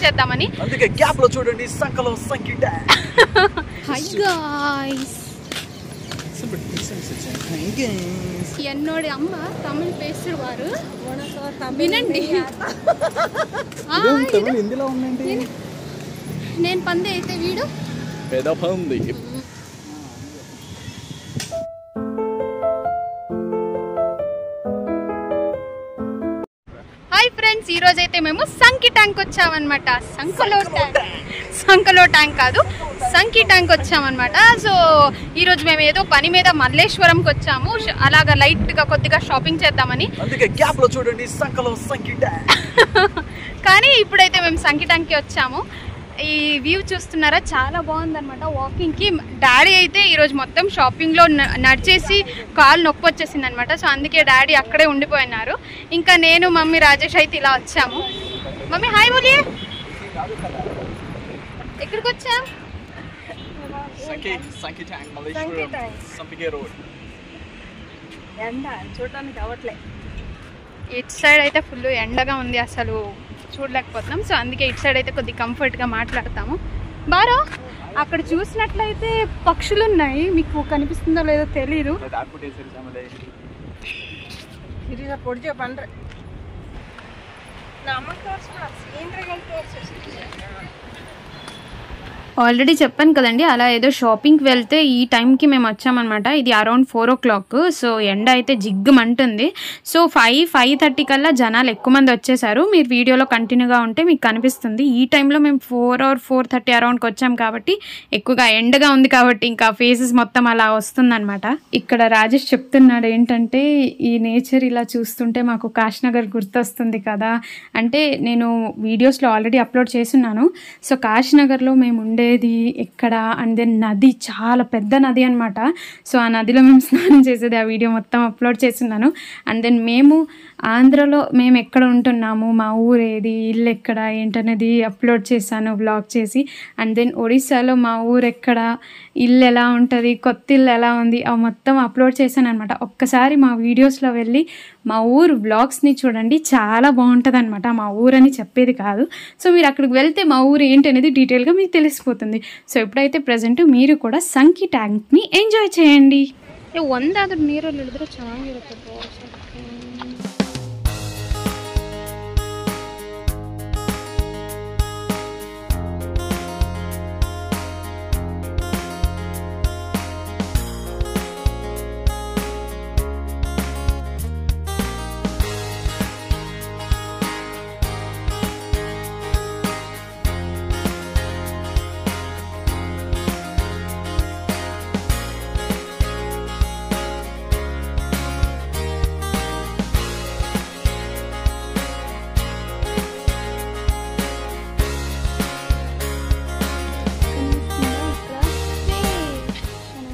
చేద్దామని. అందుకే గ్యాప్ లో చూడండి సంకలో సంకి ట్యాంక్. హై గాయ్స్, ఎన్నోడి అమ్మ తమిళ్ పేసువారు వినండి. హిందీలో ఉందండి. నేను పంది అయితే వీడు పెద్ద పంది. హాయ్ ఫ్రెండ్స్, ఈ రోజు అయితే మేము సంకి ట్యాంక్ వచ్చామన్నమాట. సంకలో ట్యాంక్ కాదు, సంకి ట్యాంక్ వచ్చామన్నమాట. సో ఈరోజు మేము ఏదో పని మీద మల్లేశ్వరంకి వచ్చాము. అలాగా లైట్గా కొద్దిగా షాపింగ్ చేద్దామని. అందుకే గ్యాప్ లో చూడండి సంకలో సంకి ట్యాంక్. కానీ ఇప్పుడైతే మేము సంకి ట్యాంక్కి వచ్చాము. ఈ వ్యూ చూస్తున్నారా, చాలా బాగుందన్నమాట వాకింగ్కి. డాడీ అయితే ఈరోజు మొత్తం షాపింగ్లో నడిచేసి కాలు నొప్పి వచ్చేసింది అనమాట. సో అందుకే డాడీ అక్కడే ఉండిపోయినారు. ఇంకా నేను మమ్మీ రాజేష్ అయితే ఇలా వచ్చాము. మమ్మీ హాయ్ బోలియే. ఎక్కడికి వచ్చాం? Sankey tank Malleshwaram Sampige road. ఎండ చూడడానికి అవట్లే. ఇటు సైడ్ అయితే ఫుల్ ఎండగా ఉంది, అసలు చూడలేకపోతున్నాం. సో అందుకే ఇటు సైడ్ అయితే కొద్దిగా కంఫర్ట్గా మాట్లాడతాము. బారో అక్కడ చూసినట్లయితే పక్షులు ఉన్నాయి, మీకు కనిపిస్తుందో లేదో తెలీదు. పొడిచే పండ్ర నమ్మకం ఆల్రెడీ చెప్పాను కదండి, అలా ఏదో షాపింగ్కి వెళ్తే ఈ టైంకి మేము వచ్చామన్నమాట. ఇది అరౌండ్ 4 o'clock. సో ఎండ అయితే జిగ్గుమంటుంది. సో 5:30 కల్లా జనాలు ఎక్కువ మంది వచ్చేసారు. మీరు వీడియోలో కంటిన్యూగా ఉంటే మీకు కనిపిస్తుంది. ఈ టైంలో మేము 4 or 4:30 అరౌండ్కి వచ్చాం కాబట్టి ఎక్కువగా ఎండగా ఉంది కాబట్టి ఇంకా ఫేసెస్ మొత్తం అలా వస్తుందన్నమాట. ఇక్కడ రాజేష్ చెప్తున్నాడు ఏంటంటే, ఈ నేచర్ ఇలా చూస్తుంటే మాకు కాశీనగర్ గుర్తొస్తుంది కదా అంటే, నేను వీడియోస్లో ఆల్రెడీ అప్లోడ్ చేస్తున్నాను. సో కాశీనగర్లో మేము ఉండేది ఎక్కడ అండ్ దెన్ నది, చాలా పెద్ద నది అనమాట. సో ఆ నదిలో మేము స్నానం చేసేది, ఆ వీడియో మొత్తం అప్లోడ్ చేస్తున్నాను. అండ్ దెన్ మేము ఆంధ్రలో మేము ఎక్కడ ఉంటున్నాము, మా ఊరు ఏది, ఇల్లు ఎక్కడ ఏంటనేది అప్లోడ్ చేశాను వ్లాగ్ చేసి. అండ్ దెన్ ఒడిస్సాలో మా ఊరు ఎక్కడ, ఇల్లు ఎలా ఉంటుంది, కొత్త ఇల్లు ఎలా ఉంది, అవి మొత్తం అప్లోడ్ చేశాను అనమాట. ఒక్కసారి మా వీడియోస్లో వెళ్ళి మా ఊరు వ్లాగ్స్ని చూడండి, చాలా బాగుంటుంది అనమాట. మా ఊరని చెప్పేది కాదు. సో మీరు అక్కడికి వెళ్తే మా ఊరు ఏంటి అనేది డీటెయిల్గా మీకు తెలిసిపోతుంది. సో ఇప్పుడైతే ప్రజెంట్ మీరు కూడా సంకి ట్యాంక్ని ఎంజాయ్ చేయండి. ಒಂದಾದ್ರೂ ನೀರಲ್ಲಿ ಹಿಡಿದ್ರೆ ಚೆನ್ನಾಗಿರುತ್ತೆ.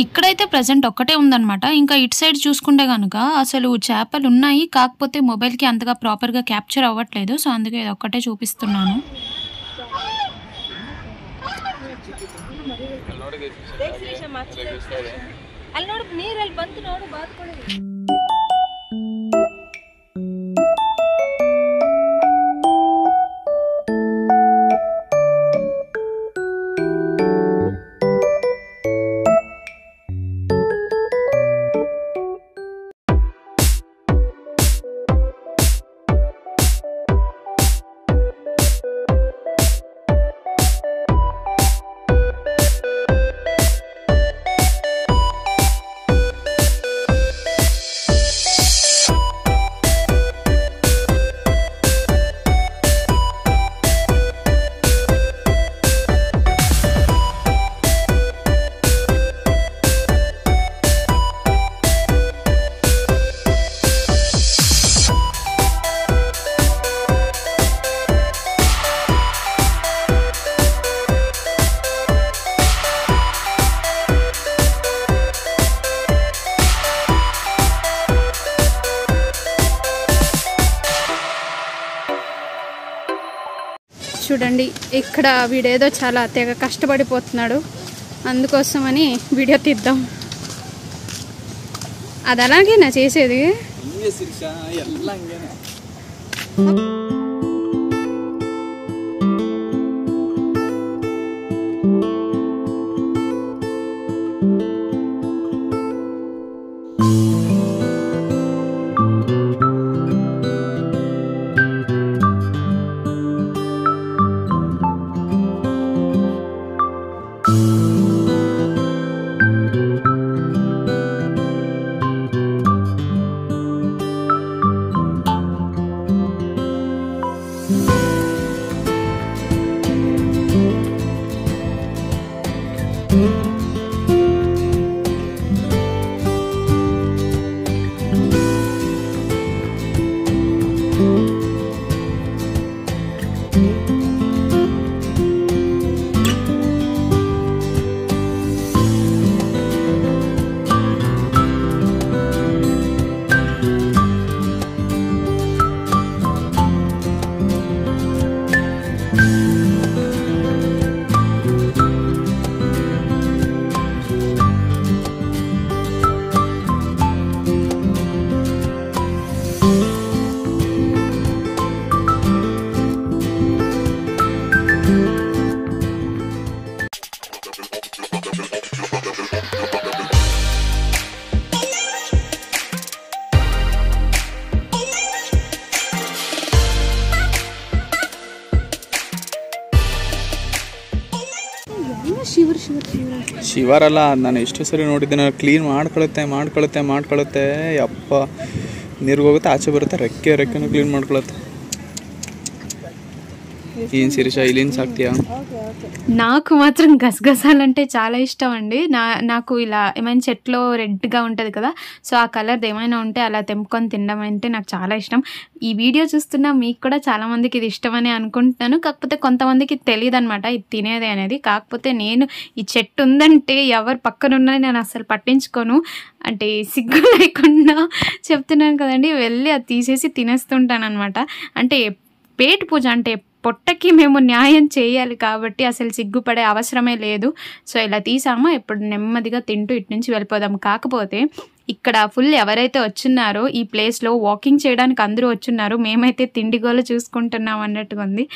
ఇక్కడైతే ప్రజెంట్ ఒక్కటే ఉందన్నమాట. ఇంకా ఇటు సైడ్ చూసుకుంటే కనుక అసలు చేపలు ఉన్నాయి, కాకపోతే మొబైల్కి అంతగా ప్రాపర్గా క్యాప్చర్ అవ్వట్లేదు. సో అందుకే ఇది ఒక్కటే చూపిస్తున్నాను. ಅಲ್ಲಿ ನೋಡು ನೀರಲ್ಲಿ ಬಂತು ನೋಡು ಬಾತ್ಕೊಳ್ಳಿ. చూడండి, ఇక్కడ వీడేదో చాలా తెగ కష్టపడిపోతున్నాడు. అందుకోసమని వీడియో తీద్దాం. అది అలాగే నా చేసేది. ಶಿವರಲ್ಲ, ನಾನು ಎಷ್ಟು ಸರಿ ನೋಡಿದ್ದೆ. ನಾನು ಕ್ಲೀನ್ ಮಾಡ್ಕೊಳುತ್ತೆ ಯಪ್ಪ, ನೀರಿಗೆ ಹೋಗುತ್ತೆ, ಆಚೆ ಬರುತ್ತೆ, ರೆಕ್ಕೆನೂ ಕ್ಲೀನ್ ಮಾಡ್ಕೊಳುತ್ತೆ. ఏం శిరీష ఇలిన్ సాక్తియా? నాకు మాత్రం గసగసాలంటే చాలా ఇష్టం అండి. నాకు ఇలా ఏమైనా చెట్లో రెడ్గా ఉంటుంది కదా, సో ఆ కలర్ ఏమైనా ఉంటే అలా తెంపుకొని తినడం అంటే నాకు చాలా ఇష్టం. ఈ వీడియో చూస్తున్నా మీకు కూడా చాలామందికి ఇది ఇష్టమని అనుకుంటున్నాను. కాకపోతే కొంతమందికి తెలియదు అనమాట ఇది తినేది అనేది. కాకపోతే నేను ఈ చెట్టు ఉందంటే ఎవరు పక్కనున్నా నేను అసలు పట్టించుకోను. అంటే సిగ్గు లేకుండా చెప్తున్నాను కదండి, వెళ్ళి అది తీసేసి తినేస్తుంటాను అనమాట. అంటే పేట పూజ అంటే పొట్టకి మేము న్యాయం చేయాలి కాబట్టి అసలు సిగ్గుపడే అవసరమే లేదు. సో ఇలా తీసామో ఇప్పుడు నెమ్మదిగా తింటూ ఇటు నుంచి వెళ్ళిపోదాం. కాకపోతే ఇక్కడ ఫుల్ ఎవరైతే వచ్చున్నారో ఈ ప్లేస్లో వాకింగ్ చేయడానికి అందరూ వచ్చున్నారు, మేమైతే తిండి గోల చూసుకుంటున్నాం అన్నట్టుగా ఉంది.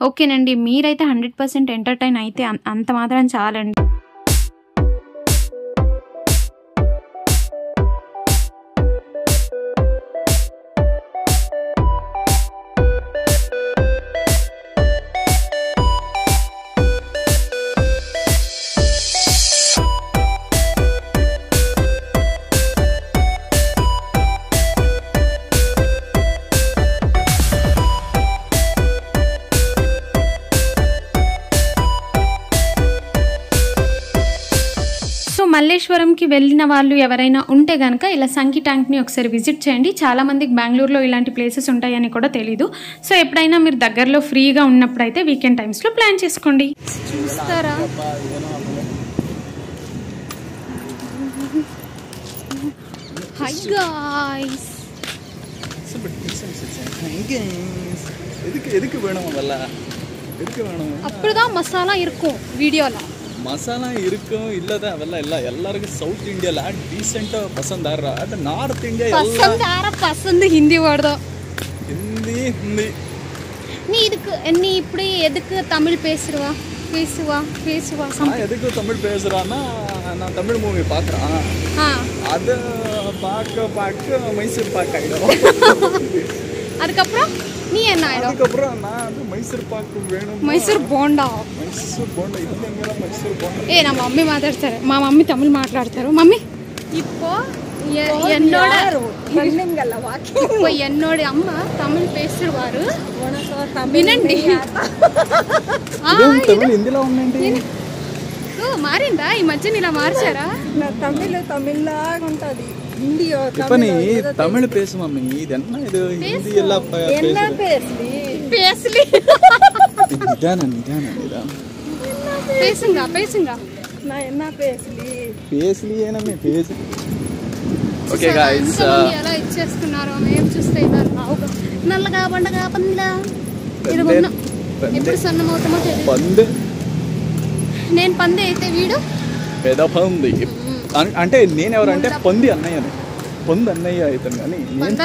ఓకేనండి, మీరైతే 100% ఎంటర్టైన్ అయితే అంత మాత్రం చాలండి. మల్లేశ్వరంకి వెళ్ళిన వాళ్ళు ఎవరైనా ఉంటే కనుక ఇలా సంకి ట్యాంక్ని ఒకసారి విజిట్ చేయండి. చాలామందికి బెంగళూరులో ఇలాంటి ప్లేసెస్ ఉంటాయని కూడా తెలీదు. సో ఎప్పుడైనా మీరు దగ్గరలో ఫ్రీగా ఉన్నప్పుడు అయితే వీకెండ్ టైమ్స్లో ప్లాన్ చేసుకోండి. చూస్తారా, హై గాయ్స్, அப்படிதான் மசாலா இருக்கும் வீடியோல. மசாலா இருக்கும் இல்லத அவெல்லாம் எல்லாருக்கும் சவுத் இந்தியால டீசென்ட்டா பசந்தார, அது நார்த் இந்தியா பசந்த ஹிந்தி வாடுதோ. ஹிந்தி நீ இப்படி எதுக்கு தமிழ் பேசுவா? எதுக்கு தமிழ் பேசுறான்னா, நான் தமிழ் மூவி பார்க்குறேன், அது பார்க்க மைசூர் பாக் ஆகிடும். அதுக்கப்புறம் நீ என்ன ஆயிடும்? அதுக்கப்புறம் நான் வந்து மைசூர் பாக்கு வேணும், మైసూర్ బోండా ఇది ఎంగరా మైసూర్ బోండా. ನಮ್ಮ ಮಮ್ಮಿ ಮಾತಾಡ್ತಾರೆ, మా మమ్మీ తమిళ్ మాట్లాడతారు. మమ్మీ இப்போ என்னோட அம்மா தமிழ் பேசுவாரு, వినండి. హిందీలో ఉందండి. మారిందా ఈ మధ్య ఇలా మార్చారా? తమిళ్లాగా ఉంటది, హిందీ இப்பனி தமிழ் பேசு மம்மி, இது என்ன இது ஹிந்தி எல்லாம் பேசலி நிதானம் பேசுங்க நான் என்ன பேசலியே நம்ம பேசு. ఓకే గైస్, ఎలా ఇచ్చేస్తున్నారు మేము చూస్తే ఇలా నల్లగా బండగా పందిలా ఇరుగున్నా. ఎప్పుడు సన్నమవుతామో తెలియదు. పంది, నేను పంది అయితే వీడు పెద్ద పంది. అంటే నేనెవరంటే పంది అన్నయ్యని, పంది అన్నయ్య అవుతాను కానీ నేను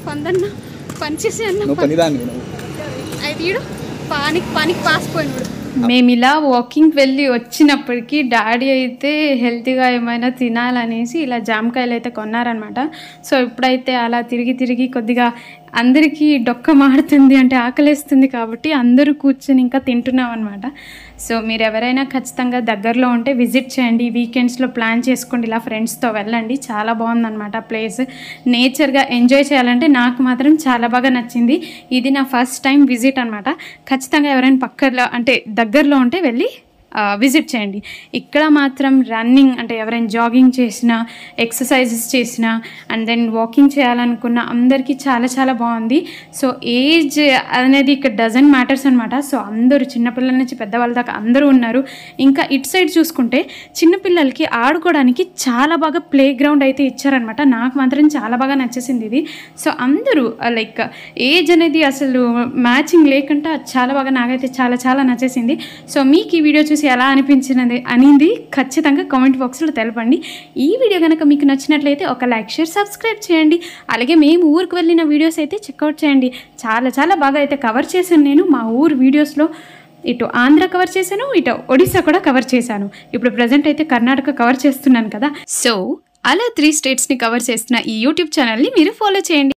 పందన్న పనిచేసి అన్న నువ్వు పనిదాన్ని. అయితే వీడు పానికి పాసిపోయినాడు. మేము ఇలా వాకింగ్కి వెళ్ళి వచ్చినప్పటికీ డాడీ అయితే హెల్తీగా ఏమైనా తినాలనేసి ఇలా జామకాయలు అయితే కొన్నారనమాట. సో ఇప్పుడైతే అలా తిరిగి కొద్దిగా అందరికీ డొక్క మాడుతుంది, అంటే ఆకలేస్తుంది కాబట్టి అందరూ కూర్చొని ఇంకా తింటున్నాం అనమాట. సో మీరు ఎవరైనా ఖచ్చితంగా దగ్గరలో ఉంటే విజిట్ చేయండి, వీకెండ్స్లో ప్లాన్ చేసుకోండి, ఇలా ఫ్రెండ్స్తో వెళ్ళండి. చాలా బాగుందన్నమాట ప్లేస్. నేచర్గా ఎంజాయ్ చేయాలంటే నాకు మాత్రం చాలా బాగా నచ్చింది. ఇది నా ఫస్ట్ టైం విజిట్ అనమాట. ఖచ్చితంగా ఎవరైనా పక్కలో అంటే దగ్గరలో ఉంటే వెళ్ళి విజిట్ చేయండి. ఇక్కడ మాత్రం రన్నింగ్ అంటే ఎవరైనా జాగింగ్ చేసినా, ఎక్సర్సైజెస్ చేసినా, అండ్ దెన్ వాకింగ్ చేయాలనుకున్న అందరికీ చాలా బాగుంది. సో ఏజ్ అనేది ఇక్కడ డజంట్ మ్యాటర్స్ అనమాట. సో అందరూ చిన్నపిల్లల నుంచి పెద్దవాళ్ళ దాకా అందరూ ఉన్నారు. ఇంకా ఇటు సైడ్ చూసుకుంటే చిన్నపిల్లలకి ఆడుకోవడానికి చాలా బాగా ప్లే గ్రౌండ్ అయితే ఇచ్చారనమాట. నాకు మాత్రం చాలా బాగా నచ్చేసింది ఇది. సో అందరూ లైక్ ఏజ్ అనేది అసలు మ్యాచింగ్ లేకుండా చాలా బాగా నాకైతే చాలా నచ్చేసింది. సో మీకు ఈ వీడియో చూసి ఎలా అనిపింది ఖచ్చితంగా కామెంట్ బాక్స్లో తెలపండి. ఈ వీడియో కనుక మీకు నచ్చినట్లయితే ఒక లైక్, షేర్, సబ్స్క్రైబ్ చేయండి. అలాగే మేము ఊరికి వెళ్ళిన వీడియోస్ అయితే చెక్అవుట్ చేయండి. చాలా బాగా అయితే కవర్ చేశాను నేను మా ఊరు వీడియోస్లో. ఇటు ఆంధ్ర కవర్ చేశాను, ఇటు ఒడిశా కూడా కవర్ చేశాను. ఇప్పుడు ప్రజెంట్ అయితే కర్ణాటక కవర్ చేస్తున్నాను కదా. సో అలా 3 స్టేట్స్ని కవర్ చేస్తున్న ఈ యూట్యూబ్ ఛానల్ని మీరు ఫాలో చేయండి.